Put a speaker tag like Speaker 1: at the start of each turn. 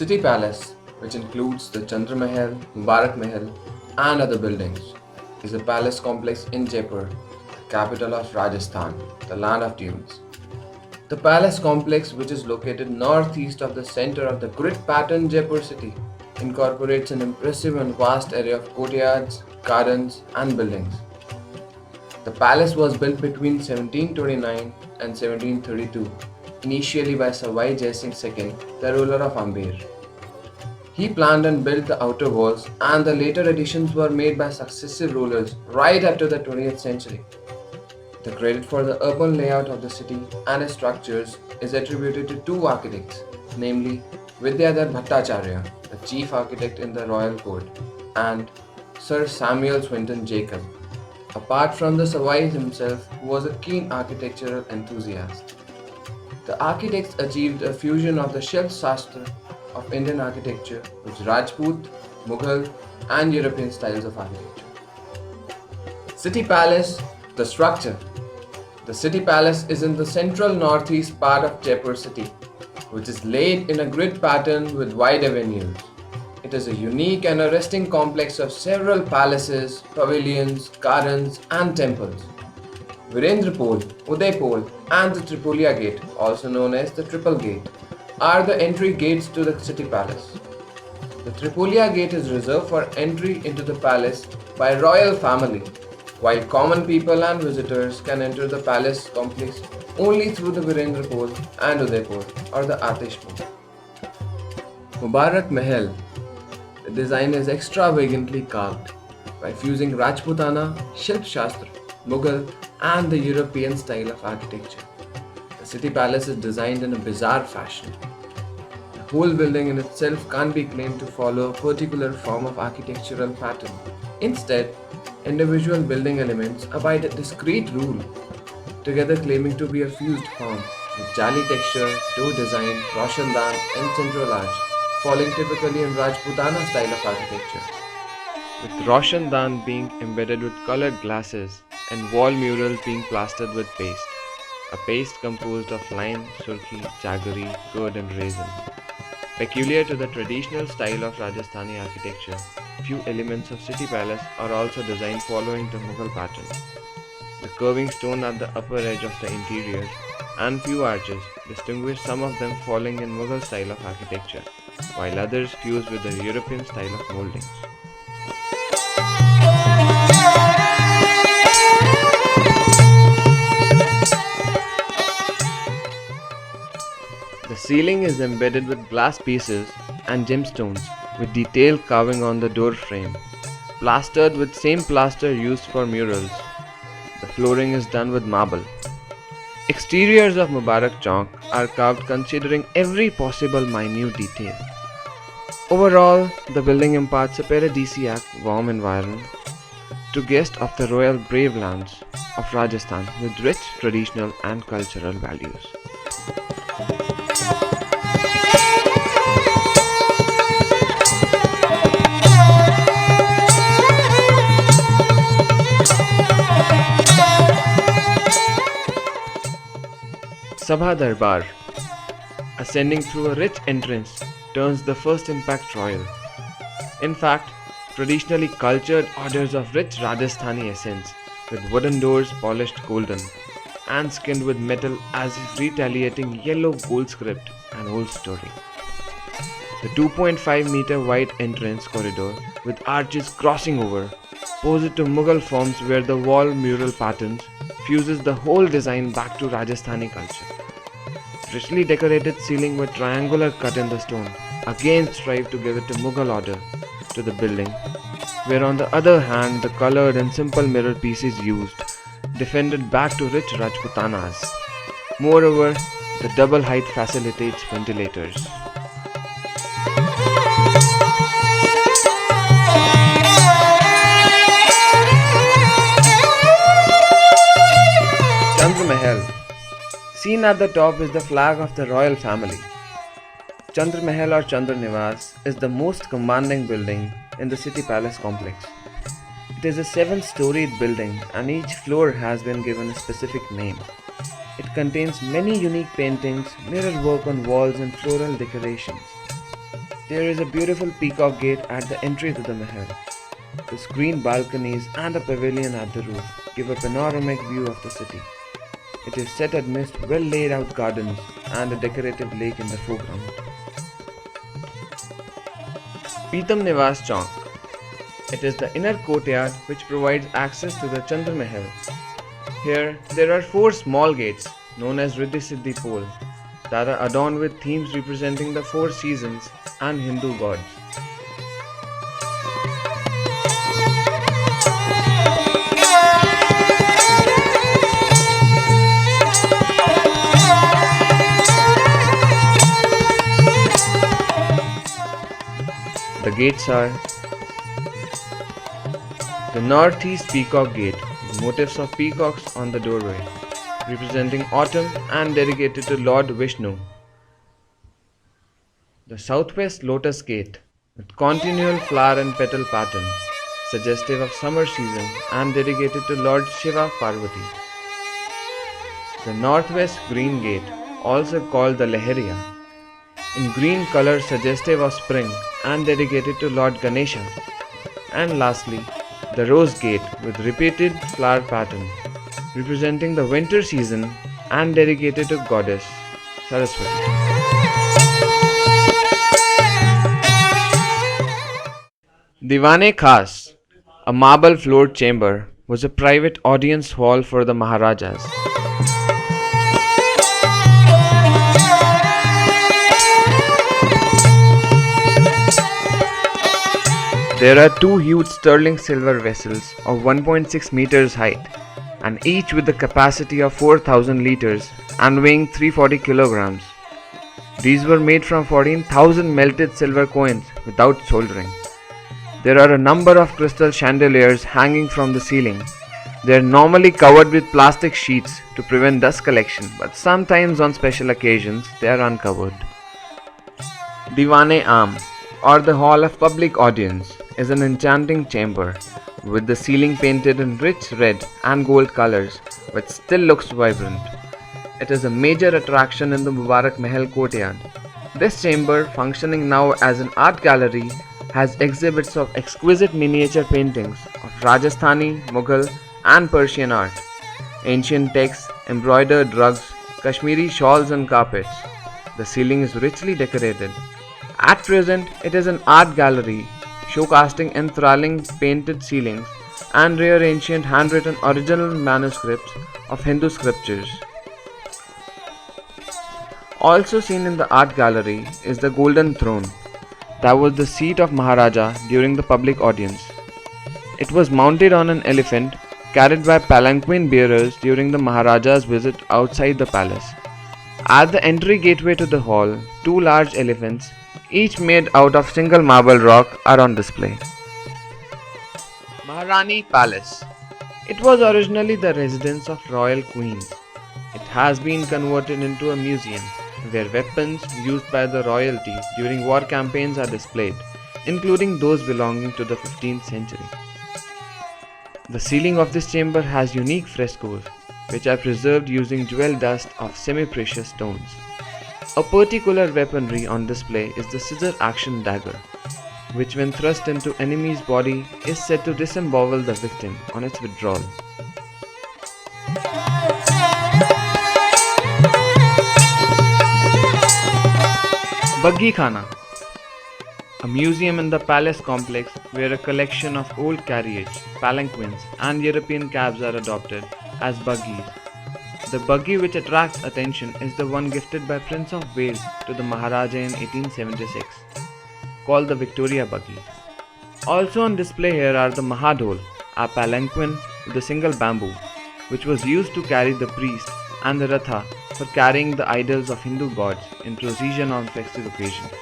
Speaker 1: City Palace, which includes the Chandra Mahal, Mubarak Mahal, and other buildings, is a palace complex in Jaipur, the capital of Rajasthan, the land of dunes. The palace complex, which is located northeast of the center of the grid pattern Jaipur city, incorporates an impressive and vast area of courtyards, gardens, and buildings. The palace was built between 1729 and 1732, initially by Savai Jai Singh II, the ruler of Amber. He planned and built the outer walls, and the later additions were made by successive rulers right up to the 20th century. The credit for the urban layout of the city and its structures is attributed to two architects, namely Vidyadhar Bhattacharya, the chief architect in the royal court, and Sir Samuel Swinton Jacob, apart from the Savai himself, who was a keen architectural enthusiast. The architects achieved a fusion of the Shiv Shastra of Indian architecture with Rajput, Mughal, and European styles of architecture. City Palace, the structure. The City Palace is in the central northeast part of Jaipur city, which is laid in a grid pattern with wide avenues. It is a unique and arresting complex of several palaces, pavilions, gardens, and temples. Virendrapol, Udaipol, and the Tripolia Gate, also known as the Triple Gate, are the entry gates to the City Palace. The Tripolia Gate is reserved for entry into the palace by royal family, while common people and visitors can enter the palace complex only through the Virendrapol and Udaipur or the Atishpur. Mubarak Mahal. The design is extravagantly carved by fusing Rajputana, Shilp Shastra, Mughal, and the European style of architecture. The city palace is designed in a bizarre fashion. The whole building in itself can't be claimed to follow a particular form of architectural pattern. Instead, individual building elements abide a discrete rule, together claiming to be a fused form, with jali texture, door design, roshandan, and central arch, falling typically in Rajputana style of architecture, with roshandan being embedded with colored glasses and wall murals being plastered with paste, a paste composed of lime, surki, jaggery, curd and raisin. Peculiar to the traditional style of Rajasthani architecture, few elements of City Palace are also designed following the Mughal pattern. The curving stone at the upper edge of the interior and few arches distinguish some of them falling in Mughal style of architecture, while others fuse with the European style of moldings. The ceiling is embedded with glass pieces and gemstones with detailed carving on the door frame, plastered with same plaster used for murals. The flooring is done with marble. Exteriors of Mubarak Chowk are carved considering every possible minute detail. Overall, the building imparts a paradisiac, warm environment to guests of the royal brave lands of Rajasthan with rich traditional and cultural values. Sabha Darbar, ascending through a rich entrance, turns the first impact royal. In fact, traditionally cultured orders of rich Rajasthani essence, with wooden doors polished golden and skinned with metal as if retaliating yellow gold script, an old story. The 2.5 meter wide entrance corridor with arches crossing over, poses to Mughal forms where the wall mural patterns fuses the whole design back to Rajasthani culture. Richly decorated ceiling with triangular cut in the stone again strive to give it a Mughal order to the building, where on the other hand the colored and simple mirror pieces used defended back to rich Rajputanas. Moreover, the double height facilitates ventilators. Chandra Mahal. Seen at the top is the flag of the royal family. Chandra Mahal or Chandra Nivas is the most commanding building in the city palace complex. It is a 7-storied building and each floor has been given a specific name. It contains many unique paintings, mirror work on walls and floral decorations. There is a beautiful peacock gate at the entry to the Mahal. The screened balconies and a pavilion at the roof give a panoramic view of the city. It is set amidst well laid out gardens and a decorative lake in the foreground. Pitam Nivas Chowk. It is the inner courtyard which provides access to the Chandra Mahal. Here, there are 4 small gates known as Riddhi Siddhi Pole that are adorned with themes representing the 4 seasons and Hindu gods. The gates are the Northeast Peacock Gate with motifs of peacocks on the doorway, representing autumn and dedicated to Lord Vishnu. The Southwest Lotus Gate with continual flower and petal pattern, suggestive of summer season and dedicated to Lord Shiva Parvati. The Northwest Green Gate, also called the Leheriya, in green color suggestive of spring and dedicated to Lord Ganesha. And lastly, the Rose Gate with repeated flower pattern, representing the winter season and dedicated to Goddess Saraswati. Diwane Khas, a marble floored chamber, was a private audience hall for the Maharajas. There are 2 huge sterling silver vessels of 1.6 meters height and each with a capacity of 4,000 liters and weighing 340 kilograms. These were made from 14,000 melted silver coins without soldering. There are a number of crystal chandeliers hanging from the ceiling. They are normally covered with plastic sheets to prevent dust collection, but sometimes on special occasions they are uncovered. Diwane Aam, or the Hall of Public Audience, is an enchanting chamber with the ceiling painted in rich red and gold colors which still looks vibrant. It is a major attraction in the Mubarak Mahal courtyard. This chamber, functioning now as an art gallery, has exhibits of exquisite miniature paintings of Rajasthani, Mughal and Persian art, ancient texts, embroidered rugs, Kashmiri shawls and carpets. The ceiling is richly decorated. At present, it is an art gallery showcasing enthralling painted ceilings and rare ancient handwritten original manuscripts of Hindu scriptures. Also seen in the art gallery is the Golden Throne that was the seat of Maharaja during the public audience. It was mounted on an elephant carried by palanquin bearers during the Maharaja's visit outside the palace. At the entry gateway to the hall, 2 large elephants, each made out of single marble rock, are on display. Maharani Palace. It was originally the residence of royal queens. It has been converted into a museum where weapons used by the royalty during war campaigns are displayed, including those belonging to the 15th century. The ceiling of this chamber has unique frescoes, which are preserved using jewel dust of semi-precious stones. A particular weaponry on display is the scissor action dagger, which when thrust into enemy's body is said to disembowel the victim on its withdrawal. Baghi Khana, a museum in the palace complex where a collection of old carriage, palanquins and European cabs are adopted as buggies. The buggy which attracts attention is the one gifted by Prince of Wales to the Maharaja in 1876, called the Victoria buggy. Also on display here are the Mahadol, a palanquin with a single bamboo, which was used to carry the priest, and the Ratha for carrying the idols of Hindu gods in procession on festive occasions.